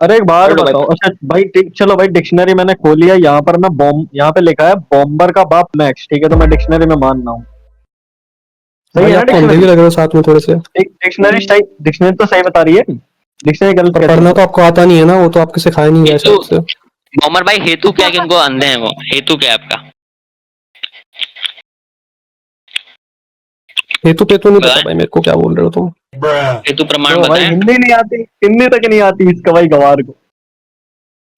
अरे एक बात पढ़ लो भाई। बताओ, अच्छा भाई ठीक, चलो भाई डिक्शनरी मैंने खोली है, यहाँ पर मैं बॉम्ब, यहाँ पे लिखा है बॉम्बर का बाप मैक्स, ठीक है, तो मैं डिक्शनरी में मान रहा हूँ, सही भाई है ना आप तो अंधे भी डिक्शनरी? लग रहे हो साथ में थोड़े से। डिक्शनरी सही, डिक्शनरी तो सही बता रही है, डिक्शनरी गलत पर कैसे पढ़ना होगी? तो आपको आता नहीं है ना, वो तो आपको सिखाया नहीं गया हेतु, शायद से। मोहम्मद भाई हेतु क्या है कि उनको अंधे हैं वो, हेतु क्या है आपका? हेतु पेतु नहीं पता बताएं, भाई मेरे को, क्या बोल रहे हो तुम। हेतु प्रमाण लो भाई बताएं। हिंदी नहीं आती, हिंदी तक नहीं आती इसका भाई गवार को।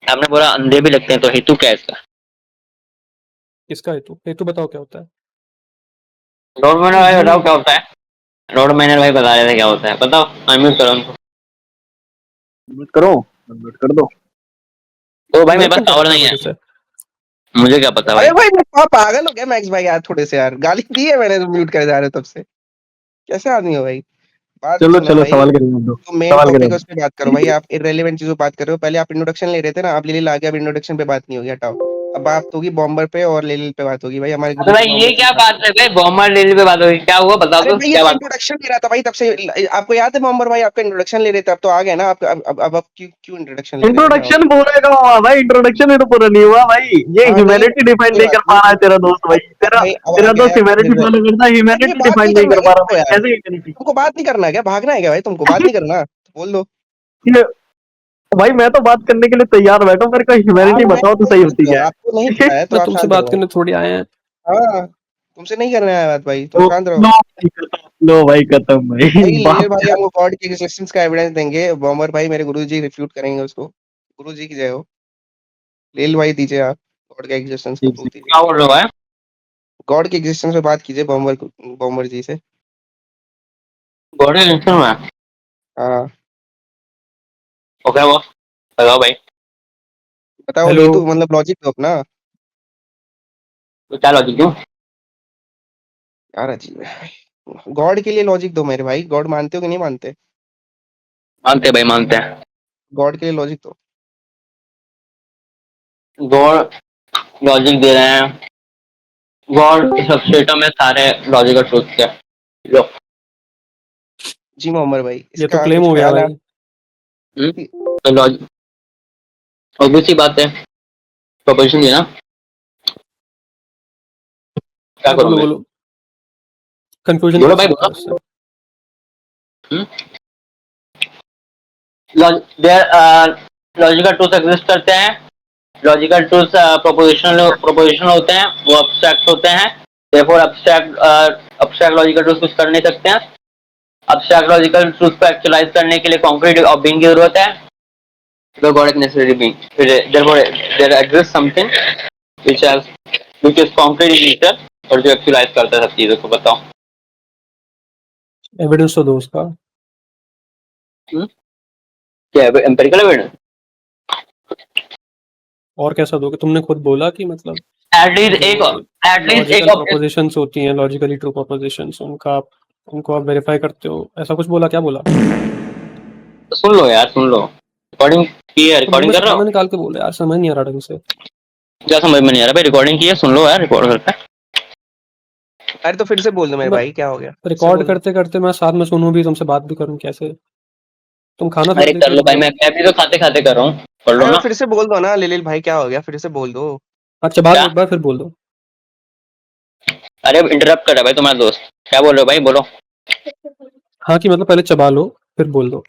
आपने बोला अंधे भी लगते हैं, तो हेतु क्या है इसका? किसका हेतु? हेतु बताओ क्या होता है। रोड मैनर भाई बताओ क्या होता है? रोड मैनर भाई बता रहे थे क्या होता है, बताओ, अनम्यूट करो उनको। म्यूट करो, म्यूट कर दो। तो भाई मेरे मैक्स पास तुम क्या टावर करता है नहीं है, वजह से। मुझे क्या पता अरे भाई। भाई आप पागल हो गया मैक्स भाई यार, थोड़े से यार गाली दी है मैंने, तो म्यूट करे जा रहे हो तब से। कैसे आदमी हो भाई, बात चलो सुनो चलो भाई। सवाल करिए, दो तो मेन सवाल टॉपिक करिए। है, उस पे बात करो भाई। आप इररिलेवेंट चीजों पे बात कर रहे हो, पहले आप इंट्रोडक्शन ले रहे थे ना, आप लिलिल आ गया, अब इंट्रोडक्शन पे बात नहीं होगी, हटाओ। अब बात होगी बॉम्बर पे और लिलिल पे बात होगी भाई, हमारे अरे गुरुजी भाई ये बॉम्बर क्या सिंह। बात है भाई, बॉम्बर रेलवे पे बात हो रही, क्या हुआ बताओ अरे तो भाई ये क्या तो बात? इंट्रोडक्शन ले रहा था भाई तब से। आपको याद है बॉम्बर भाई, आपका इंट्रोडक्शन ले रहे थे, अब तो आ गए ना आप। अब आप क्यों क्यों इंट्रोडक्शन ले रहे हो, क्या हो इंट्रोडक्शन गया? पूरा का हुआ भाई, इंट्रोडक्शन ही तो पूरा नहीं हुआ भाई, ये हाँ नहीं, ह्यूमैनिटी डिफाइन कोई नहीं बात कर पा नहीं। रहा है तेरा दोस्त भाई, अब तेरा भाई अब आ तेरा गया दोस्त यार फिर ह्यूमैनिटी से। फॉलो करता है, अरे भाई ह्यूमैनिटी बात डिफाइन नहीं नहीं करना कर क्या पा रहा तुमको भाई, यार, कैसे ह्यूमैनिटी? तुमको बात नहीं करना है क्या, भागना है क्या भाई, तुमको बात नहीं करना तो बोल दो। ये भाई मैं तो बात करने के लिए तैयार बैठा हूँ, मेरे को आप ह्यूमैनिटी मैं बताओ तो कोई सही बात होती नहीं, क्या आपको नहीं है? पता है तो मैं आप तुमसे शांत बात रहो। करने थोड़ी आए हैं। हाँ, तुमसे नहीं करना है बात भाई, तुम तो शांत रहो। लो भाई खत्म, लो भाई खत्म भाई भाई ले बात भाई, क्या? हमको गॉड की एग्जिस्टेंस का एविडेंस देंगे बॉम्बर भाई, मेरे गुरुजी रिफ्यूट करेंगे उसको। गुरुजी की जय हो। लेल भाई दीजिए आप, गॉड का एग्जिस्टेंस का ठीक प्रूफ ठीक। दीजिए। क्या बोल रहे हो भाई? गॉड की एग्जिस्टेंस पे बात कीजिए बॉम्बर जी से। बॉडी टेंशन में है। हाँ ओके वो बताओ भाई, बताओ, हेलो। हेतु मतलब लॉजिक दो अपना। तो क्या लॉजिक दूं? यार अजीब है भाई, गॉड के लिए लॉजिक दो मेरे भाई, गॉड मानते हो कि नहीं मानते? मानते हैं भाई, मानते हैं। गॉड के लिए लॉजिक दो। गॉड लॉजिक दे रहे हैं, गॉड सबस्ट्रेटम में सारे लॉजिकल ट्रूथ के। लो। जी मोहम्मद भाई, ये तो इसका क्लेम कुछ हो गया ख्याल है भाई। आपकी? तो लॉजिक ऑब्वियस सी बात है, प्रोपोजिशन देना, क्या हाँ बोलो करोगे? बोलो, कंफ्यूजन बोलो कैसे भाई होता है बोलो। उससे। लॉजिकल ट्रूथ एग्जिस्ट करते हैं, लॉजिकल ट्रूथ प्रोपोजिशनल होते हैं, वो अब्स्ट्रैक्ट होते हैं। देयरफॉर अब्स्ट्रैक्ट लॉजिकल ट्रूथ कुछ कर नहीं सकते हैं। अब्स्ट्रैक्ट लॉजिकल ट्रूथ को एक्चुअलाइज करने के लिए कॉन्क्रीट ऑफ बीइंग की जरूरत है। तो गॉड एक necessary being, therefore there exist something which has which is concrete in nature, और जो एक्चुअलाइज करता है सब चीजों को। बताओ। एविडेंस तो दो उसका। हम्म? क्या एम्पिरिकल एविडेंस? और कैसा दोगे, तुमने खुद बोला कि मतलब एटलीस्ट जो एक, एटलीस्ट लॉजिकल एक ऑब्जेक्ट। प्रोपोजिशंस होती हैं, लॉजिकली ट्रू प्रोपोजिशंस, उनको आप वेरीफाई करते हो, ऐसा कुछ बोला, क्या बोला। सुन लो यार, सुन लो, रिकॉर्डिंग की है, तो मुंह रिकॉर्डिंग में कर से रहे हो? खाना निकाल के बोले यार, समझ नहीं आ रहा ढंग से। क्या समझ में नहीं आ रहा भाई? रिकॉर्डिंग की है, सुन लो यार, रिकॉर्ड करता है। अरे तो फिर से बोल दो मेरे मैं भाई, क्या हो गया, फिर से रिकॉर्ड बोल दो। करते करते मैं साथ में सुनूं भी, तुमसे बात भी करूं, कैसे। तुम खाना थोड़ी अरे देख कर रहे लो हो भाई, ब्रो। मैं भी तो खाते खाते कर रहा हूँ, कर लो अरे तो ना। फिर से बोल दो ना लिलिल भाई, क्या हो गया, फिर से बोल दो। हाँ चबा लो क्या? एक बार फिर बोल दो। अरे इंटरप्ट कर रहा है भाई तुम्हारा दोस्त, क्या बोल रहे हो भाई, बोलो। हाँ कि मतलब पहले चबा लो फिर बोल दो।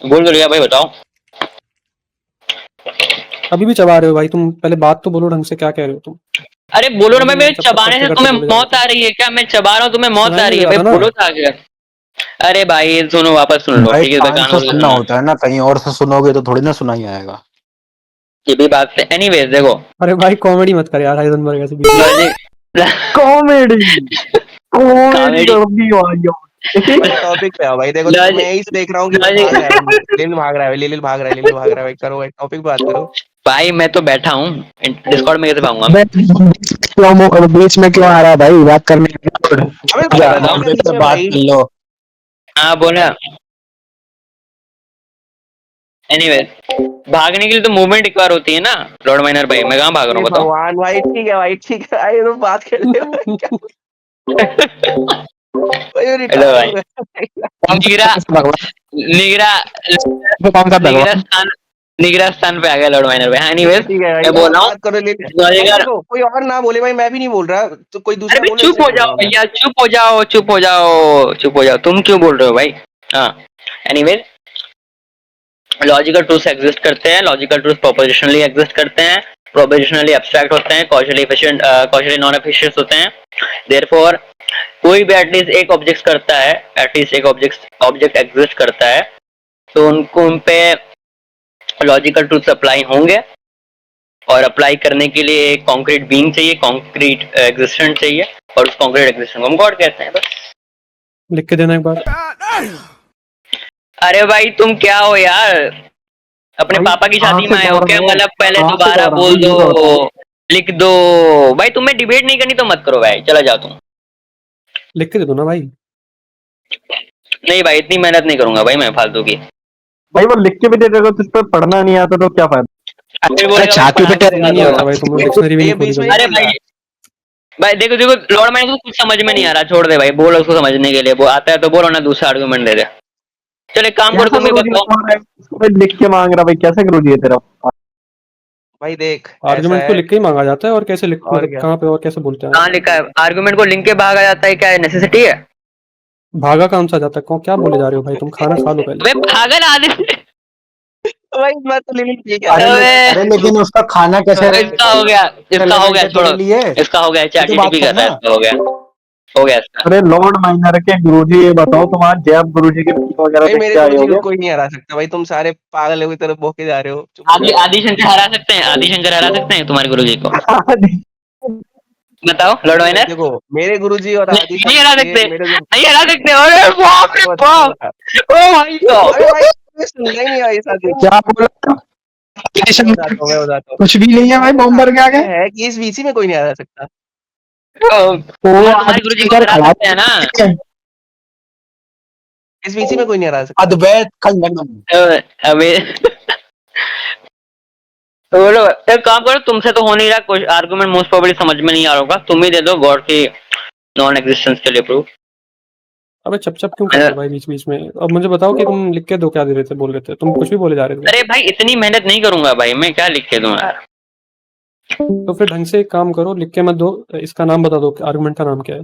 बोल तो लिया भाई, बताओ। अभी भी चबा रहे हो भाई तुम, पहले बात तो बोलो ढंग से, क्या कह रहे हो तुम। अरे बोलो ना अभी भाई, भी मेरे चप चप चबाने करते से करते तुम्हें बोले जा रहे हो मौत आ तुम। रही है क्या? मैं चबा रहा हूँ, तुम्हें मौत सुनाई आ नहीं रही दे है रहा भाई, था ना। बोलो तो आगे। अरे भाई सुनो, वापस सुन लो, भाई ठीक है भाई, कान कानों से से सुनना सुनना। होता है ना, कहीं और से सुनोगे तो थोड़ी ना सुनाई आएगा। ये भी बात है, एनीवेज देखो। अरे भाई कॉमेडी मत कर यार हाइजेनबर्ग ऐसे बीच में। लॉजिक कॉमेडी, कॉमेडी कॉमेडी, कर दी भाई भाई टॉपिक पे आओ भाई, देखो मैं लॉजिक, यही से देख रहा हूँ कि भाई भाग रहा है भाई, लॉजिक। लिलिल भाग रहा है, लिलिल भाग रहा है, लिलिल भाग रहा है भाई, करो भाई टॉपिक पे बात करो। भाई मैं तो बैठा हूँ, डिस्कॉर्ड में कैसे पाऊंगा मैं? अबे क्यों बीच में क्यों आ रहा है भाई बात करने अबे क्या जा, बताऊं? भागना मेरे बीच से में बात भाई। कर लो। हाँ बोला। एनीवेज, भागने के लिए तो मूवमेंट रिक्वायर होती है ना लॉर्ड माइनर भाई, मैं कहाँ भाग रहा हे हूँ बताओ। भगवान भाई, ठीक है भाई, ठीक है भाई, तो बात कर ले भाई, क्या भाई, हेलो रिटार्ड हो भाई, गया। कौन सा मीरा, भगवान निगरा तो कौन सा निगरा भगवान? स्थान निगरा स्थान पे आ गया लॉर्ड माइनर पे। एनीवेज ठीक है भाई, मैं बोल रहा हूँ बात करो ले भाई, लॉजिकल। देखो कोई और ना बोले भाई, मैं भी नहीं बोल रहा, तो कोई अरे दूसरा भाई बोले चुप उससे हो बोल जाओ रहा हूँ मैं। भैया, चुप हो जाओ, चुप हो जाओ, चुप हो जाओ, तुम क्यों बोल रहे हो भाई? हाँ, एनीवेज लॉजिकल ट्रूथ्स एग्जिस्ट करते हैं, लॉजिकल ट्रूथ प्रोपोजिशनली एग्जिस्ट करते हैं, प्रोपोजिशनली एब्स्ट्रैक्ट होते हैं, कॉजली एफिशिएंट कॉजली नॉन एफिशिएंट होते हैं। देयरफॉर कोई भी एटलीस्ट एक ऑब्जेक्ट करता है, एटलीस्ट एक ऑब्जेक्ट एग्जिस्ट करता है, तो उनको उन पे लॉजिकल ट्रूथ्स अप्लाई होंगे। और अप्लाई करने के लिए एक कॉन्क्रीट बीइंग चाहिए, कॉन्क्रीट एग्जिस्टेंस चाहिए, और उस कॉन्क्रीट एग्जिस्टेंस को हम गॉड कहते हैं। बस। लिख के देना एक बार। अरे भाई तुम क्या हो यार, अपने भाई पापा की कहाँ शादी से में आए हो गौर क्या? है, मतलब पहले कहाँ से दोबारा गौर है बोल भाई, ये तो बताओ। दो, लिख दो। भाई तुम्हें डिबेट नहीं करनी तो मत करो भाई, चला जाओ तुम। लिख के दे दो ना भाई। नहीं भाई इतनी मेहनत नहीं करूंगा भाई मैं फालतू की। भाई वो लिख के भी दे देगा तो इस पर पढ़ना नहीं आता तो क्या फायदा? फिर अरे बोलेगा भाई छाती पे पढ़ा के पढ़ना दिखा नहीं दो। आता भाई, तुमने देखो डिक्शनरी भी ये नहीं खोली बीच में कभी। नहीं अरे बोल भाई रहा। भाई देखो देखो लॉर्ड मैंने को कुछ समझ में नहीं आ रहा, छोड़ दे भाई, बोल उसको समझने के लिए, वो आता है तो बोलो ना, दूसरा आर्गुमेंट दे दे। चलो एक काम करो कैसा तुम ही गुरु जी बताओ। तुम्हारा है? इसको भाई लिख के मांग रहा भाई, कैसे गुरु जी है तेरा? भाई देख ऐसा आर्गुमेंट तो है, लिख के ही मांगा जाता है, और कैसे लिख, और मतलब क्या। कहाँ पे और कैसे बोलते हैं? कहाँ लिखा है? आर्गुमेंट को लिंक के भागा जाता है, क्या है नेसेसिटी है? भागा कौन सा जाता है? क्या बोले जा रहे हो भाई? तुम खाना खा लो पहले। अबे पागल आदमी। भाई मैं तो लिमिट ये कह अरे रहा ले, अबे अरे लेकिन उसका खाना कैसे इसका हो गया, इसका हो गया, रेलेवेंट है छोड़ो। तेरे लिए? इसका हो गया, ये चैट तो बात जीटीपी कर रहा है, करना। इसका हो गया इसका। अरे लॉर्ड माइनर के गुरु जी ये बताओ, तुम आज जैब गुरु जी की वीडियो वगैरह भाई, देख मेरे के आए गुरुजी को होगे? कोई नहीं हरा सकता भाई, तुम सारे पागल की तरफ भोके जा रहे हो, चुप हो आदि जाओ। आदि शंकर हरा सकते हैं, आदि शंकर हरा सकते हैं तुम्हारे गुरुजी को? बताओ लॉर्ड भाई माइनर। देखो, मेरे गुरुजी और आदि नहीं हरा शंकर सकते, मेरे जो नहीं हरा सकते। अरे बाप रे बाप, ओ भाई अरे साहब। भाई तुम्हें सुनना ही नहीं आई ऐसा कुछ। क्या बोला? मैं बताता हूँ। कुछ भी नहीं है भाई बॉम्बर के आगे। है कि इस बीसी में कोई नहीं हरा सकता। वो तुम्हारे गुरुजी को आदिशंकर हरा खड़ा सकते हैं ना? इस बीसी में कोई नहीं हरा सकता। अद्वैत खंडन। अबे तो बोलो एक काम करो, तुमसे तो हो नहीं रहा कुछ आर्गुमेंट, मोस्ट प्रोबेबली समझ में नहीं आ रहा होगा, तुम ही दे दो गॉड की नॉन एग्जिस्टेंस के लिए प्रूफ। अबे चप चप क्यों कर रहे हो भाई बीच बीच में? अब मुझे बताओ कि तुम लिख के दो, क्या दे रहे थे, बोल रहे थे तुम, कुछ भी बोले जा रहे थे। अरे भाई इतनी मेहनत नहीं करूंगा भाई, मैं क्या लिख के दूं यार? तो फिर ढंग से एक काम करो, लिख के मत दो, इसका नाम बता दो, आर्गुमेंट का नाम क्या है।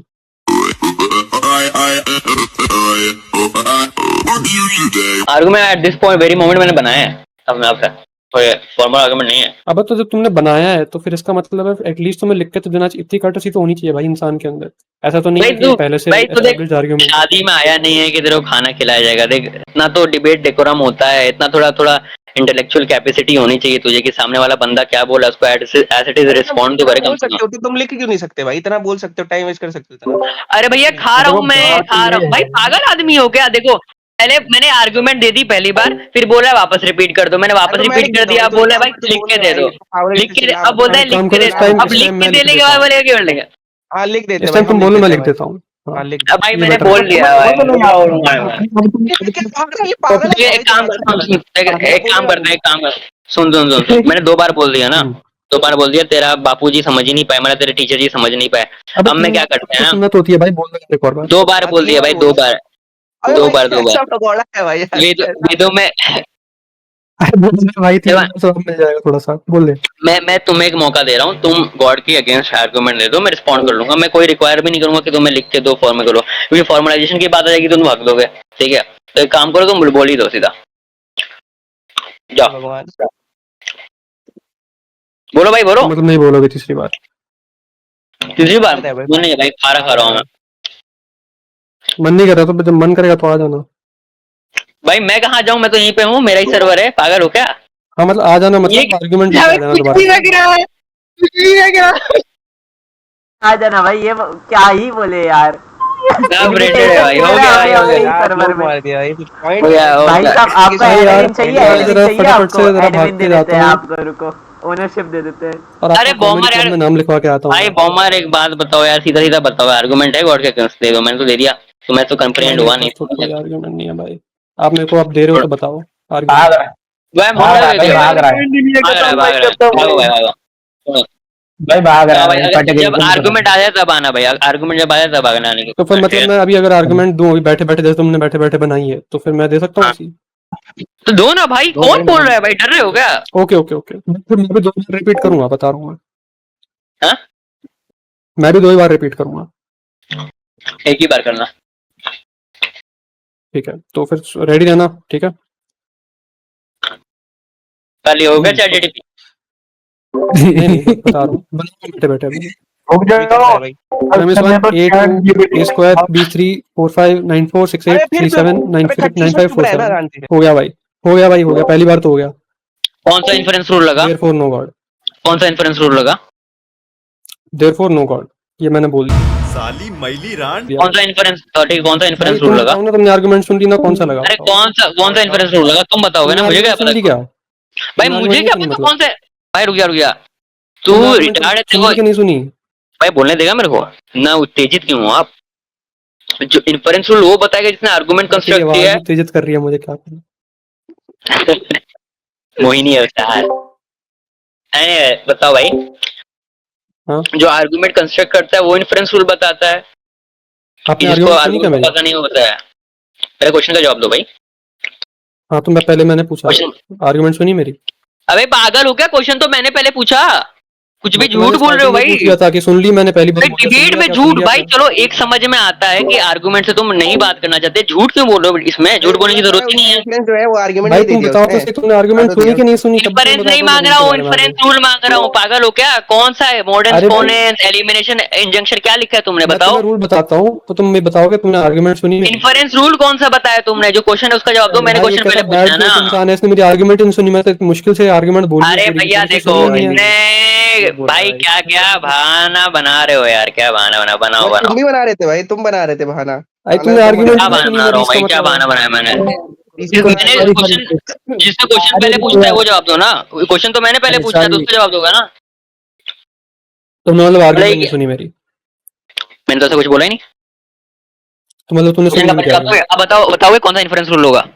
Argument at this point very moment मैंने बनाया है अपने आप से, कोई फॉर्मल आर्गुमेंट नहीं है। अब तो जब तुमने बनाया है तो फिर इसका मतलब है एटलीस्ट तुम्हें लिख के तो देना चाहिए, इतनी कर्टसी तो होनी चाहिए भाई इंसान के अंदर। ऐसा तो नहीं भाई है कि तू ये पहले से भाई तू देख, एस्टेब्लिश्ड आर्गुमेंट है। शादी में आया नहीं है कि तेरे को खाना खिलाया जाएगा। देख इतना तो डिबेट डेकोरम होता है, इतना थोड़ा थोड़ा इंटेलेक्चुअल कैपेसिटी होनी चाहिए तुझे कि सामने वाला बंदा क्या बोला उसको एज इट इज रिस्पॉन्ड तो करे बोल कम से सकते हो तो तुम लिख क्यों नहीं सकते भाई? इतना बोल सकते हो, टाइम वेस्ट कर सकते हो इतना। कम। अरे भैया खा रहा देखो हूँ मैं, बात खा रहा ये हूँ भाई, है, पागल आदमी हो क्या? देखो पहले मैंने आर्गुमेंट दे दी पहली बार, फिर बोला वापस रिपीट कर दो, मैंने अरे वापस तो मैं रिपीट लिख कर देता हूँ दिया, भाई, अब तो एक बोला है काम भाई कर, तू लिख बोल के ना दे भाई, दो, तो पावड़े लिख से के चिल्ला अब मत। बोलता है एक लिख काम के करो, दे, इस टाइम अब लिख के मैं लिख देने के देता बाद हूँ। बोलेगा क्या बोलेगा? हाँ लिख देते इस भाई, टाइम हम तुम लिख बोलो, मैं देते लिख हैं भाई। देता हूँ। हाँ, हाँ लिख अब दे। भाई ये मैंने बेटर बोल रहेगा। दिया भाई, क्या बोलूंगा मैं? ये पागल है क्या भाई? एक तुम काम ऐसा करता हूँ, कर रहे हो? एक काम करता है, एक काम कर, सुन सुन सुन सुन, मैंने 2 बार बोल दिया ना, हम्म। 2 बार बोल दिया, तेरा बापूजी समझ ही नहीं पाए, मेरा तेरे टीचर जी समझ नहीं पाए। अबे अब मैं 3 क्या बार करते तो हैं, सुन्नत होती है भाई, बोल दो एक और बार। 2 बार हाँ बोल 3 दिया बार भाई, बोल 2 दो। बार, अबे 2 भाई बार, 2 बार। ऐसा भगोड़ा है भाई यार, ऐसा। वेदों में अरे बोल दे भाई, 3 देखो, बार सब मिल जाएगा, थोड़ा सा बोल दे। मैं तुम्हें एक मौका दे रहा हूँ, तुम गॉड के अगेंस्ट आर्गुमेंट दे दो, मैं रिस्पॉन्ड कर लूंगा, मैं कोई रिक्वायर भी नहीं करूंगा कि तुम्हें लिख के दो, फॉर्म करो, क्योंकि फॉर्मलाइजेशन की बात आ जाएगी तुम भाग दोगे। ठीक है, तो एक काम करो, तुम बोल ही दो सीधा, जाओ भगवान। बोलो भाई, बोलो। तो मतलब नहीं बोलोगे तीसरी बार? तीसरी बार है भाई, वो नहीं है भाई, खा रहा हूँ मैं। मन नहीं कर रहा तो जब मन करेगा तो आ जाना। भाई मैं कहाँ जाऊँ, मैं तो यहीं पे हूँ, मेरा ही सर्वर है, पागल हो क्या? हाँ मतलब आ जाना, ये मतलब आर्गुमेंट क्या लेके भाई, आ जाना कुछ दोबारा नहीं से। लग रहा है, कुछ नहीं लग रहा है। आ जाना भाई, ये क्या ही बोले यार। अब रेटेड है इनविटेशन भाई, दे हो रहा गया है भाई, हमें हो अपने गया, ही यार सर्वर लोग में। मार दिया भाई, कुछ हो पॉइंट गया, हो भाई गया। साहब आपका अरे यार, एडमिन चाहिए, यार एडमिन जरा चाहिए फटाफट आपको, से जरा भाग एडमिन के दे देते जाता हैं हूँ। आपको, रुको ओनरशिप दे देते हैं। और अरे आपका कॉमेडी बॉमर क्लब यार, में नाम लिखवा के आता हूँ भाई मैं। बॉमर एक बात बताओ यार, सीधा सीधा बताओ, आर्गुमेंट है गॉड के अगेंस्ट? दे दो, मैंने तो दे दिया, तो मैं तो भाई कंप्लेंट मेरे हुआ नहीं। पास तो कोई आर्गुमेंट नहीं है भाई, आप मेरे को आप दे रहे हो तो बताओ भाग आर्गुमेंट। रहा है, भाई भाग मुन्ना रहा दे है भाई, दिया, भाग रहा है। भाग रहा है, भाग रहा है, भागो भाई, भागो। भाई भाग रहा है जब आर्गुमेंट आ जाए तब आना भाई, आर्गुमेंट जब आ जाए तब आना आने तो फिर मतलब मैं अभी अगर आर्गुमेंट दूं अभी बैठे बैठे, जैसे तुमने बैठे बैठे बनाई है, तो फिर मैं दे सकता हूँ ऐसी? तो दो ना भाई, कौन बोल रहा है भाई, डर रहे हो क्या? ओके ओके ओके, फिर मैं भी 2 बार रिपीट करूंगा, बता रहा हूँ मैं। हाँ? मैं भी 2 ही बार रिपीट करूंगा। एक ही बार करना। ठीक है, तो फिर रेडी रहना, ठीक है? कल ये हो गया चैट जीटीपी? नहीं नहीं, बता रहा हूँ, बैठे बैठे अभी। रुक भी करता जाओ है भाई। -1 A2 A square B3 4 5 9 4 6 अरे 8 फिर 3 7 9 अबे 5 9 5 4 है ना 7। जानती है। हो गया भाई, हो गया भाई, हो गया, पहली बार तो हो गया। कौन सा इन्फ्रेंस रूल लगा? देयरफॉर नो गॉड, कौन सा इन्फ्रेंस रूल लगा? देयरफॉर नो गॉड, ये मैंने बोल साली मैली रांड। दिया। कौन सा इन्फ्रेंस, ठीक, कौन सा भाई इन्फ्रेंस तुम रूल लगा? बताओ ना, तुमने आर्गुमेंट सुन ली ना, कौन सा लगा? अरे बताओ, कौन सा इन्फ्रेंस रूल लगा, तुम बताओगे ना, तुमने मुझे क्या आर्गुमेंट सुन पता? ली क्या? भाई तुमने मुझे आर्गुमेंट क्या नहीं सुनी पता मतलब? कौन सा? भाई रुक जा तू तुमने आर्गुमेंट रिटायर्ड है सुन देखो। ली कि नहीं सुनी? भाई बोलने देगा मेरे को ना, उत्तेजित क्यों हो आप? जो इन्फ्रेंस रूल वो बताएगा जिसने आर्गुमेंट तेरी कंस्ट्रक्ट आवाज किया ही उत्तेजित कर रही है मुझे, क्या करूं? है। मोहिनी अवतार। बताओ भाई, हाँ, जो आर्गुमेंट कंस्ट्रक्ट करता है वो इन्फ्रेंस रूल बताता है कि आपने जिसको आर्गुमेंट सुनी क्या आर्गुमेंट मेरी? पता नहीं होता है। मेरे क्वेश्चन का जवाब दो भाई। हाँ, तो मैं पहले मैंने पूछा, क्वेश्चन, आर्गुमेंट सुनी मेरी? अबे पागल हो क्या? क्वेश्चन तो मैंने पहले पूछा, कुछ भी तो मैंने झूठ बोल रहे हो स्टार्टिंग में भाई। पूछ लिया था कि सुन ली, मैंने पहली बार बोला, सुन डिबेट लिया में क्या, सुन झूठ लिया भाई, क्या? चलो एक समझ में आता है कि आर्गुमेंट से तुम नहीं बात करना चाहते, झूठ क्यों बोल रहे हो? इसमें झूठ बोलने की जरूरत ही नहीं है। Influence जो है वो आर्गुमेंट भाई नहीं दे तुम दिया बताओ तो उसने। सही, तुमने बता आर्गुमेंट तो सुनी दिया कि नहीं सुनी? तब तुम इन्फ्रेंस बता नहीं दो, मांग मैं रहा हूँ, चला रहा इन्फ्रेंस आगे। रूल मांग रहा हूँ। पागल हो क्या? कौन सा है? मॉडर्न अरे भाई, एक्सपोनेंट, एलिमिनेशन, इंजंक्शन, क्या लिखा है तुमने? मैं बताओ। तुम्हें रूल बताता हूँ, तो तुम ये बताओगे तुमने आर्गुमेंट सुनी मेरी? इन्फ्रेंस रूल कौन सा बताया तुमने? जो क्वेश्चन है उसका जवाब दो, मैंने भाई ये क्वेश्चन कैसा पहले पूछा बैड है जोक ना। इंसान है, इसने मेरी आर्गुमेंट ही नहीं सुनी। मैं तो मुश्किल से आर्गुमेंट बोली है अरे पूरी की भैया पूरी, तो देखो, सुनी ही नहीं है। इतने भाई क्या क्या बहाना बना रहे हो यार, क्या बहाना बनाओ भाई तुम बनाओ। भी बना रहे थे भाई, तुम बना रहे थे बहाना। भाई बहाना तुमने तुम बना आर्गुमेंट क्या ही नहीं बहाना सुनी बना रहा मेरी, हूँ इसका भाई, क्या मतलब है। बहाना बनाया मैंने? रहे मैंने क्वेश्चन, जिससे क्वेश्चन पहले पूछता है वो जवाब दो ना। क्वेश्चन तो मैंने पहले पूछा है तो उसका जवाब दोगा ना। तुमने मतलब आर्गुमेंट नहीं बोले सुनी मेरी? मैंने तो ऐसा कुछ बोला ही नहीं। तो मतलब तूने क्वेश्चन सुनी का नहीं पहले क्या? जवाब दोगे? अब बताओ, बताओ कौन सा इन्फ्रेंस रूल होगा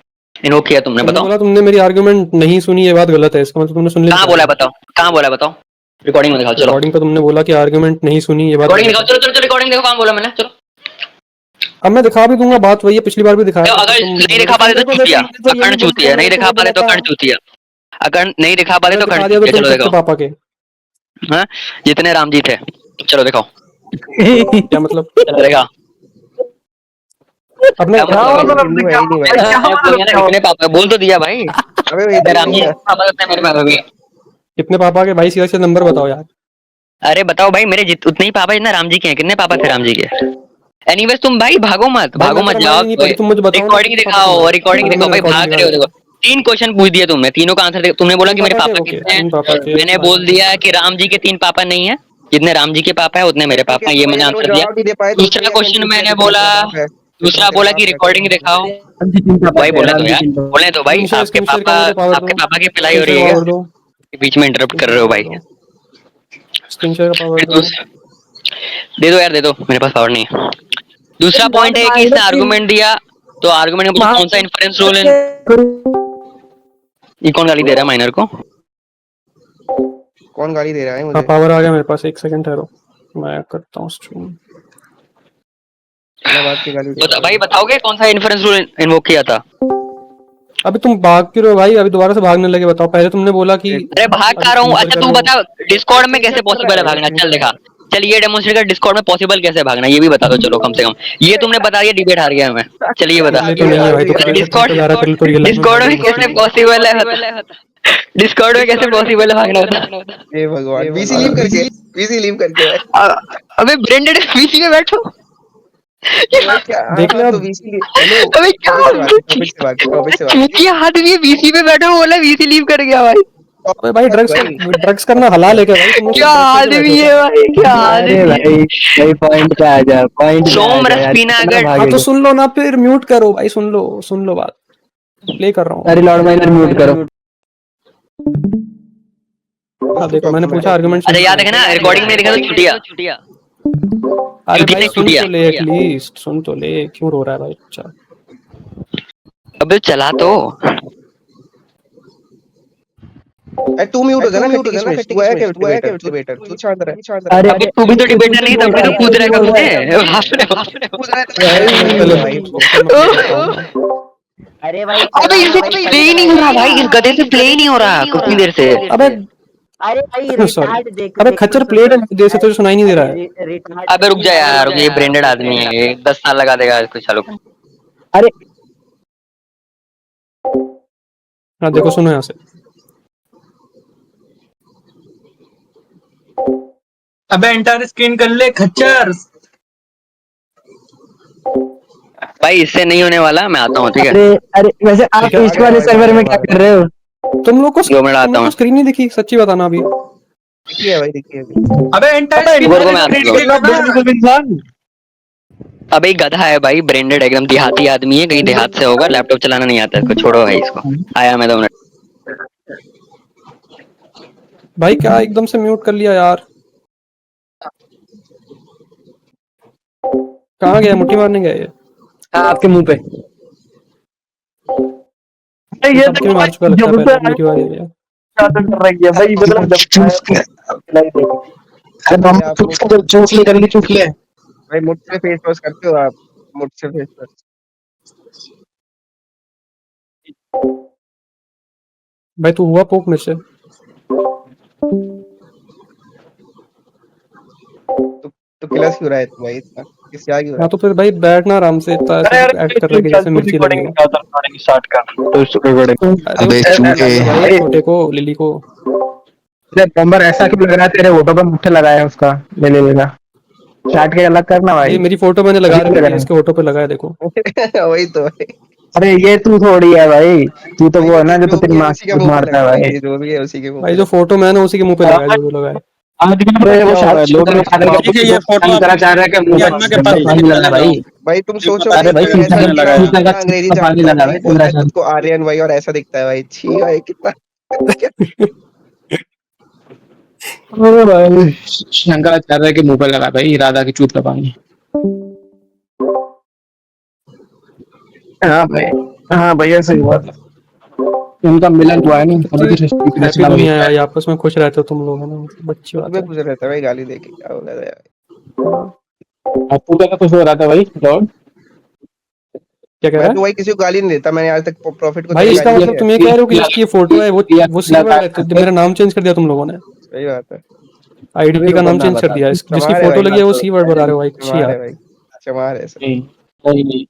इन्वोक किया तुमने, तुमने बताओ। बोला तुमने मेरी आर्गुमेंट नहीं सुनी, ये बात गलत है, इसका मतलब तुमने सुन ली कहाँ क्या? बोला है बताओ, कहाँ बोला है बताओ, रिकॉर्डिंग में दिखाओ चलो। रिकॉर्डिंग पे तुमने बोला कि आर्गुमेंट नहीं सुनी, ये बात रिकॉर्डिंग गलत दिखाओ, है। चलो चलो रिकॉर्डिंग देखो, कहाँ बोला मैंने, चलो। अब मैं दिखा भी दूंगा, बात वही है, पिछली बार भी दिखाया था, अगर तो तुम नहीं बोलोगे दिखा पाते तो देखो देखो चूतिया, देखो अकर्ण यही चूतिया, नहीं दिखा पाते तो कर्ण चूतिया, अगर नहीं दिखा पाते तो कर्ण दिखा दिया तो चूतिया। तुम चलो किसके देखो, पापा के? हाँ, जितने राम जी थे, चलो दिखाओ। क्या मतलब? चलो देखा, अपने क्या भाई मतलब है? हिंदू है ही नहीं भाई। मैंने बोल दिया ना, इतने पापा बोल तो दिया भाई। अबे वो हिंदू राम नहीं जी है। पापा लगते हैं मेरे पापा भी। कितने पापा के भाई? सीधा से नंबर बताओ यार। अरे बताओ भाई, मेरे उतने ही पापा जितना राम जी के हैं। कितने पापा थे राम जी के? एनीवेज तुम भाई भागो मत, भाई भागो मैं मत, तो जाओ। रामायण नहीं पढ़ी, तुम मुझे बताओ ना रिकॉर्डिंग कितने पापा दिखाओ, तुम्हारे। रिकॉर्डिंग अभी दिखाओ मैंने भाई, रिकॉर्डिंग भाग दिखा रहे हो देता देखो। हूँ। 3 क्वेश्चन पूछ दिए तुमने, तीनों का आंसर तुमने बोला तीन कि मेरे पापा के, पापा ओके, कितने हैं। तीन पापा के। मैंने बोल दिया कि राम जी के 3 पापा नहीं है, जितने राम जी के पापा है उतने मेरे ठीक पापा है हैं, तो ये भाई मैंने अगर वो आंसर दिया। जवाब नहीं दे पाए तो दूसरा उसके लिए मैंने क्वेश्चन पूछ लिया मैंने कि कौन बोला, तेरा बाप है, तो कौन दूसरा तेरा बोला बाप कि है, कौन रिकॉर्डिंग तेरा बाप दिखाओ। है। भाई बोलने दो यार, बोलने दो भाई। स्क्रीन शेयर, आपके स्क्रीन शेयर पापा, करने दो, पावर आपके दो। पापा की पिलाई स्क्रीन हो शेयर रही का है क्या? पावर दो। बीच में इंटरप्ट स्क्रीन कर शेयर रहे का हो पावर भाई। दो। स्क्रीन शेयर का पावर फिर दो। दे दो यार, दे दो, मेरे पास पावर नहीं है। दूसरा पॉइंट है कि इसने आर्गुमेंट दिया, तो आर्गुमेंट में मुझे कौन सा इन्फ्रेंस रूल है? ये कौन गाली दे रहा है माइनर को? कौन गाली दे रहा है हाँ, मुझे? पावर आ गया मेरे पास, 1 सेकंड ठहरो, मैं करता हूँ स्ट्रीम। बिना बात के गाली दे रहा है भाई भाई। बताओगे कौन सा इन्फ्रेंस रूल इन्वोक किया था? अभी तुम भाग क्यों रहे हो भाई? अभी दोबारा से भागने लगे, बताओ। पहले तुमने बोला कि अरे भाग अभी कह रहा हूँ। स्क्रीन शेयर अच्छा कर तू रहे हो। बता, डिस्कॉर्ड में कैसे स्क्रीनशॉट कर रहा पॉसिबल है है भाई, भागना? चल स्क्रीनशॉट। देखा, चल ये डेमोन्स्ट्रेट कर, डिस्कॉर्ड में पॉसिबल कैसे भागना, ये भी बता दो चलो कम से कम। ये तुमने बता दिया, डिबेट हार गया मैं। चलिए ये बता, रिले तो नहीं है भाई, तो कैसे चल डिस्कॉर्ड, तो जा रहा है, तो रियल लाइफ में डिस्कॉर्ड भाग रहे में हो कैसे मुश्किल। पॉसिबल है? डिस्कॉर्ड में कैसे पॉसिबल है भागना बता? हे भगवान, बीसी लीव करके, बीसी लीव करके भाई। अबे ब्रेंडेड पीसी में बैठो। तो भाई क्या, देख ले हाँ तो अब। बीसी लीव, हेलो अबे क्या टॉपिक से बात कर, टॉपिक से बात कर, टॉपिक से बात चूतिया आदमी बीसी पे बैठा, बोला बीसी लीव कर गया भाई। अबे भाई कर ड्रग्स भाई। ड्रग्स करना हलाल है क्या भाई? तुम लोग क्या सब ड्रग्स करके बैठे आदमी हो है क्या? भाई, क्या अरे आदमी है। भाई भाई पॉइंट पे आ जा, पॉइंट पे आ सोम जा रस यार, पीना कितना अगर हाँ तो भागेगा। सुन लो ना, फिर म्यूट करो भाई, सुन लो, सुन लो बात, प्ले कर रहा हूँ। अरे लॉर्ड माइनर म्यूट करो। हाँ टू देखो, टॉक मैंने टू पूछा टॉक। आर्गुमेंट अच्छा सुनी याद क्या है मेरी? ना, रिकॉर्डिंग में लिखा था चुटिया। अरे चुटिया भाई नहीं, सुन चुटिया। तो ले, एटलीस्ट सुन तो ले, क्यों रो रहा है भाई बच्चा? अबे चला तो तू म्यूट हो जाना खट्टी तू आया क्या डिबेटर तू शांत रह अरे अबे तू भी तो डिबेटर नहीं, तब भी तो कूद रहा है कब से हंस रहे हो। कूद रहा है तो मैं पहले भाई मैं करता हूँ। अरे भाई अबे चला इससे ना भाई, प्ले ही नहीं हो रहा भाई, इस गधे से प्ले ही नहीं हो रहा कितनी देर से। अबे अरे भाई सॉरी, रिटार्ड देख अबे देख खच्चर तो प्लेट सुन। देर से तुझे सुनाई नहीं दे रहा है। रिटार्ड अबे रुक जा यार, रुक, ये ब्रांडेड आदमी है, 10 साल लगा देगा इसको चालू करने। अरे हाँ देखो सुनो यहाँ से। अबे एंटायर स्क्रीन कर ले खच्चर। भाई इससे नहीं होने वाला, मैं आता हूँ ठीक है। अरे अरे वैसे आप ठीक है, ईस्ट वाले सर्वर में क्या कर रहे हो? तुम लोग को 2 मिनट आता हूँ। स्क्रीन नहीं दिखी, सच्ची बताना अभी। देखिए भाई देखिए अभी अबे एंटायर स्क्रीन रुको, कर मैं आता ले हूँ। इंसान अबे एक गधा है भाई, ब्रांडेड एकदम देहाती आदमी है, कहीं देहात से होगा, लैपटॉप चलाना नहीं आता इसको, छोड़ो भाई इसको। आया मैं 2 मिनट। भाई क्या एकदम से म्यूट कर लिया यार, कहाँ गया? मुट्ठी मारने गया ये? हाँ, आपके मुंह पे। ये सबके में मार चुका लगता है, पहले मुट्ठी मारी गया। कर रही है भाई, मतलब चूस के अरे भाई मामा आप चूस के चूस ले जल्दी चूस ले। भाई मुझसे फेस वॉश करते हो आप मुझसे फेस वॉश भाई तू हुआ पोक में से? तो क्लास क्यों रहा है तू भाई इतना किस क्या क्यों रहा हाँ तो फिर भाई बैठना आराम से, इतना ऐसे एक्ट कर रहा है कि जैसे मिर्ची लगी है। रिकॉर्डिंग स्टार्ट कर तो रिकॉर्डिंग। अरे अबे वो चूहे। भाई छोटे को, लिली को। अरे बम्बर ऐसा क्यों लग रहा है तेरे फोटो पे मुट्ठे लगाया है उसका? ले ले लेना, चाट के अलग करना ये भाई। मेरी फोटो मैंने लगा अजीब लग रखी है, रहा है। इसके फोटो पे लगा है देखो। है वही तो भाई अरे ये तू थोड़ी है भाई, तू तो भाई वो वो है ना तो जो जो तेरी भी है माँ उसी का से मुंह पे मारता लगा है है भाई। भाई जो भी है उसी के मुंह भाई पे जो लगा फोटो मैंने उसी के मुंह पे लगाया, जो लगा है। अरे वो शायद लोग ठीक है ये फोटो आप चाह रहा है कि मुंह अन्ना के पर पास पानी लगा लगाओ। भाई। भाई तुम सोचो पता भाई अरे भाई चलेगा ऐसा किसने कितना लगाया। कितना अंग्रेजी पानी जानता है लगा भाई भाई बोलता पूरा है खुद को आर्यन भाई और ऐसा दिखता है भाई छी भाई कितना क्या अरे भाई शंकराचार्य के मुंह पर लगा भाई, राधा की चूत का पानी। हाँ भाई, हाँ भैया सही हुआ था। उनका मिलन हुआ है नहीं, कितनी हैप्पी रचना भाई। दुनिया है, आपस में खुश रहते हो तुम लोग, है ना, मतलब अच्छी खुद बात में है। खुश रहता है भाई गाली देके क्या होगा यार तू क्या कुछ हो रहा था भाई लॉर्ड? क्या कह मैं रहा तो है भाई किसी को गाली नहीं देता मैंने आज तक प्रॉफिट को भाई? तेरी इसका गाली दी मतलब है तुम ये कह रहे हो कि जिसकी ये फोटो है वो सी वर्ड है, तो मेरा नाम चेंज कर दिया तुम लोगों ने, सही बात है आईडी का नाम चेंज कर दिया, जिसकी चमार है फोटो भाई लगी है वो सी वर्ड बता रहे हो भाई, अच्छी चमार है यार। भाई चमार है सर नहीं नहीं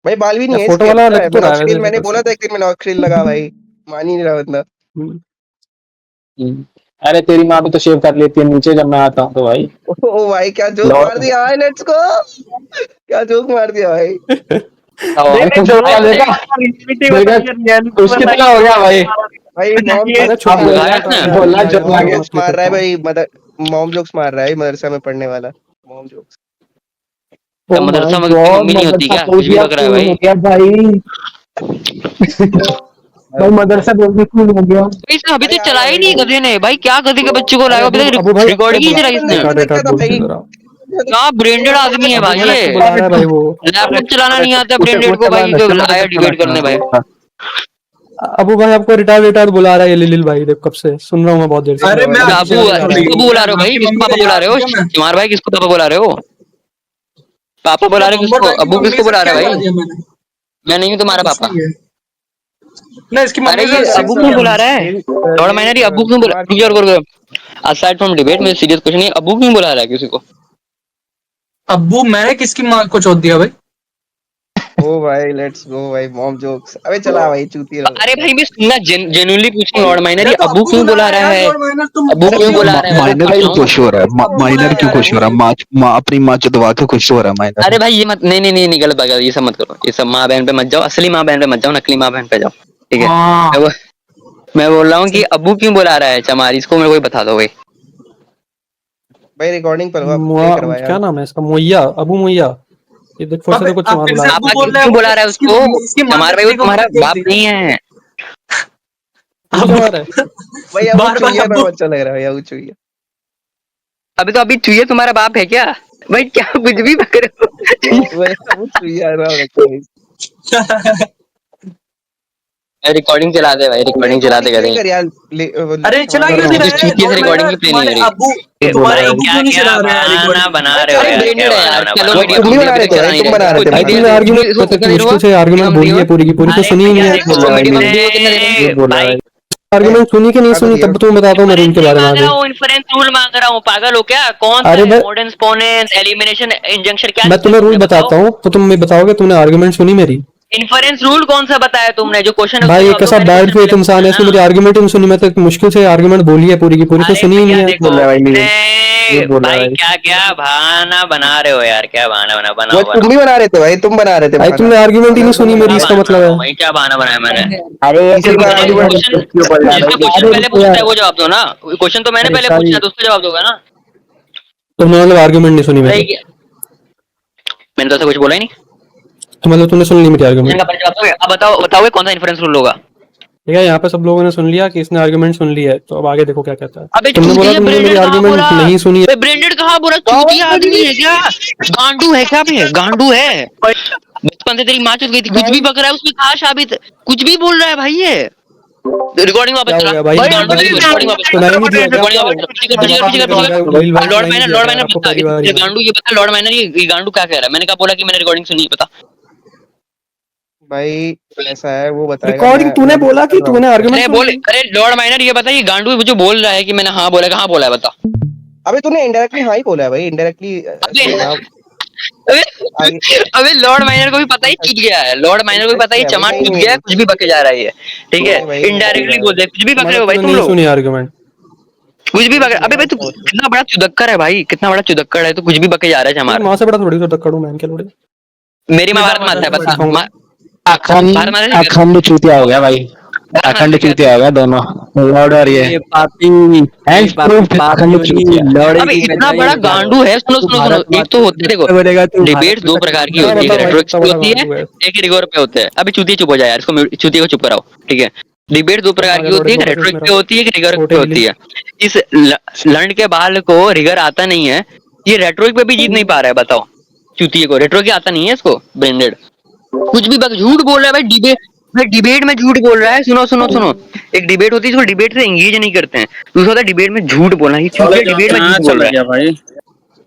भाई बाल भी नहीं यार है फोटो इसके वाला पता है लग तो रहा है मिनॉक्सिल वैसे मैंने ऊपर बोला से। था एक दिन मिनॉक्सिल लगा भाई मान ही नहीं रहा बंदा हम्म। अरे तेरी माँ भी तो शेव कर लेती है नीचे जब मैं आता हूँ तो भाई। ओ भाई क्या जोक मार दिया भाई लेट्स गो क्या जोक मार दिया भाई भाई खुश हो गया देखा, देखा उसकी तरह हो गया भाई। भाई मॉम अरे जोक्स छोटे मार भाई रहा लगाया बता इसने। दे बोल यार, रहा मैं जो जाऊँ मॉम मैं आगे अपना जोक्स प्ले मार रहा करता है हूँ। भाई मदर मॉम जोक्स मार रहा है मदरसा में पढ़ने वाला मॉम जोक्स तो मदरसा में किसकी मम्मी नहीं होती क्या, कुछ भी बक रहा है भाई। हो गया भाई। भाई मदरसा बोल के कूल हो गया। भाई इसने अभी अरे तक आया चलाया ही भाई नहीं गधे ने भाई, क्या गधे के बच्चे को अरे लाया अबू अभी अबू तक, भाई रिकॉर्डिंग ही नहीं चलाई बंदे इसने। को रिटार्ड देखा रिटार्ड था बोलते भाई जरा। क्या ब्रांडेड आदमी है अबू भाई भाई ये, आपको बुला रहा है भाई वो। लैपटॉप चलाना नहीं आता ब्रांडेड को भाई, तो आया डिबेट करने भाई। अबू भाई आपको रिटार्ड रिटार्ड बुला रहा है ये लिलिल भाई, देख कब से सुन रहा हूँ मैं बहुत देर से। अरे मैं अबे आपकी अबू, बात थोड़ी किसको अबू बुला रहे हो भाई, आपकी किसको मम्मी पापा का बुला यार रहे हूँ हो? क्या मैं। कुमार भाई किसको पापा बुला रहे हो? पापा अरे बुला रहे हो बम्बर किसको, भाई की अबू मम्मी किसको से बुला रहे क्या हो करा भाई? दिया मैंने। मैं नहीं हूँ तुम्हारा कुछ पापा। नहीं है ना इसकी अरे मम्मी से ये सेक्स अबू कर क्यों दिया बुला मैंने। रहा है? लॉर्ड माइनर, ये अबू क्यों बुला, कुमार रुक जा, रुक जा, असाइड फ्रॉम डिबेट में सीरियस क्वेश्चन है, अबू क्यों बुला रहा है किसी को? अब्बू मैंने किसकी माँ को चोद दिया भाई। ओ भाई लेट्स गो भाई मॉम जोक्स अबे चला भाई चूती रहो अरे भाई मैं सुनना जेन्युइनली पूछ रहा हूँ, लॉर्ड माइनर, ये ये तो अबू अब्बू क्यों बुला बुला रहा है रहा यार है? लॉर्ड माइनर तुम अबू क्यों क्यों बुला रहा है, मैं तो माइनर पूछ क्यों रहा हूँ। खुश हो रहा है? अब्बू बुलाया माइनर क्यों जा रहा है खुश हो रहा है? मुझे। माँ अपनी माँ चुदवा के खुश हो रहा है माइनर। अरे भाई ये मत, नहीं नहीं नहीं नहीं, गलत बात है, ये सब मत करो, ये सब माँ बहन पे मत जाओ, असली माँ बहन पे मत जाओ, नकली माँ बहन पे जाओ, ठीक है? हाँ मैं बोल रहा हूँ कि अबू क्यों बुला रहा है चमारी, इसको मेरे को ही बता दो भाई। भाई रिकॉर्डिंग पर हुआ प्ले मुआ करवाया क्या नाम है इसका, मोइया, अबू मोइया। ये देख फिर से अब देखो आप चमार फिर बुला से रहा अब्बू पापा बोल रहे क्यों बुला हो रहा है इसकी उसको? मम्मी इसकी माँ ने चमार भाई वो अपने को तुम्हारा चोद बाप दी। नहीं है। है, तू चला रहा है। भाई अब बार बार चुईया अब्बू नाम अच्छा लग रहा है अब चुईया अभी तो अभी चुहिए तुम्हारा बाप है क्या? भाई क्या कुछ भी पकड़ रहे हो? भाई अब चुईया नाम रखा है रिकॉर्डिंग चला दे भाई, रिकॉर्डिंग चला दे नहीं कर यार अरे चला क्यों नहीं रहा है? चूतिए से लॉर्ड रिकॉर्डिंग माइनर, की प्ले नहीं तुम्हारे हो रही। अब्बू तुम्हारे भाई अब्बू क्या क्यों नहीं क्या चला रहे हैं बहाना रिकॉर्डिंग? बना रहे हो अरे यार, ब्रेंडेड क्या है यार, बहाना चलो बना वीडियो तुम भी बना रहे थे भाई, तुम बना रहे थे भाई भाई। तुमने आर्गुमेंट मुश्किल से आर्गुमेंट बोली है पूरी की पूरी, तो सुनी ही नहीं है। भाई आर्गुमेंट सुनी कि नहीं सुनी तब तुम्हें बताता हूँ मैं रूल के बारे में मांग आगे। रहा हूँ, इन्फ्रेंस रूल मांग रहा हूँ, पागल हो क्या? कौन सा अरे है? मैं- मॉडर्न एक्सपोनेंट, एलिमिनेशन, इंजंक्शन, क्या मैं तुम्हें रूल बताता हूँ तो तुम मैं बताओगे तुमने आर्गुमेंट सुनी मेरी? इन्फ्रेंस रूल कौन सा बताया तुमने? जो क्वेश्चन भाई एक ऐसा बैड फेथ इंसान है, इसने मुझे आर्गुमेंट ही नहीं सुनी, मैं तो मुश्किल से आर्गुमेंट बोली है पूरी की पूरी, तो सुनी ही नहीं है। देखो बोल रहा है भाई, ने- ये बोल रहा है भाई भाई। क्या क्या बहाना बना रहे हो यार, क्या बहाना वो बनाओ तुम भी बना रहे थे भाई, तुम बना रहे थे भाई बहाना। तुमने आर्गुमेंट ही नहीं सुनी मेरी, इसका मतलब है। भाई क्या बहाना बनाया मैंने? अरे तीसरी बार argument क्वेश्चन जिसका क्वेश्चन पहले पूछता है वो जवाब दो ना। क्वेश्चन तो मैंने पहले पूछा है तो उसका जवाब दोगे ना। तुमने मतलब आर्गुमेंट नहीं सुनी मेरी, मैंने तो ऐसा कुछ बोला ही नहीं। तो मतलब तुमने सुन ली मेरी आर्गुमेंट। अब बताओ बताओ कौन सा इन्फ्रेंस रूल होगा? ठीक है, यहाँ पे सब लोगों ने सुन लिया कि इसने आर्गुमेंट सुन लिया है, तो अब आगे देखो क्या कहता है। अबे तुमने बोला चूतिया, तुमने मेरी ब्रेंडेड कहाँ आर्गुमेंट बोला? नहीं सुनी है। ब्रेंडेड कहाँ बोला? चूतिया आदमी है क्या? गांडू है क्या? बे गांडू है। बचपन से तेरी माँ चुत गई थी, कुछ भी बक रहा है उसमें कहा साबित, कुछ भी बोल रहा है भाई ये। रिकॉर्डिंग वापस क्या हो चला गया भाई? गांडू की रिकॉर्डिंग वापस सुनाई नहीं दिया क्या? रिकॉर्डिंग वापस लॉर्ड माइनर बता, ये गांडू ये बता, लॉर्ड माइनर ये गांडू क्या कह रहा है? मैंने कहा बोला कि मैंने रिकॉर्डिंग सुनी है, बता। भाई ऐसा है, वो बताएगा। रिकॉर्डिंग तूने बोला कि तूने आर्गुमेंट अरे बोल, अरे लॉर्ड माइनर ये बता, ये गांडू मुझे बोल रहा है कि मैंने हाँ बोला, कहाँ बोला है बता। अबे तूने इनडायरेक्टली हाँ ही बोला है भाई, इनडायरेक्टली। अबे लॉर्ड माइनर को भी पता ही चूत गया है, लॉर्ड माइनर को भी पता ही चमाट चूत गया है, कुछ भी बके जा रहा है ये, ठीक है। इनडायरेक्टली बोल दे, कुछ भी बक रहे हो भाई तुम नहीं लोग, सुनी आर्गुमेंट। कुछ भी बक। अबे भाई तू कितना बड़ा चुदक्कर है भाई, कितना बड़ा चुदक्कर है, तो कुछ भी बके जा रहा है चमाट। माँ से बड़ा थोड़ी तो टक्कर हूँ मैं इनके लोड़े। मेरी माँ भारत माता है बस। अखंड चूतिया हो गया भाई, अखंड चूतिया हो गया दोनों, लॉर्ड और ये अखंड चूतिया। अबे इतना बड़ा गांडू है। सुनो सुनो सुनो, एक तो होते देखो डिबेट दो प्रकार की होती है, रेटोरिक्स पे होती है, एक रिगोर पे होते हैं। अभी चूतिया चुप हो जाए यार, इसको चूतिया को चुप कराओ, ठीक है। डिबेट दो प्रकार की होती है, रेटोरिक पे होती है, एक रिगर पे होती है। इस लंड के बाल को रिगर आता नहीं है, ये रेटोरिक पे भी जीत नहीं पा रहा है, बताओ। चूतिए को रेटोरिक आता नहीं है, इसको ब्रेंडेड कुछ भी झूठ बोल रहा है भाई। डिबेट में झूठ बोल रहा है। सुनो सुनो सुनो, एक डिबेट होती है, इसको डिबेट से एंगेज नहीं करते हैं। दूसरा होता है डिबेट में झूठ बोलना, ये डिबेट में झूठ बोल रहा है।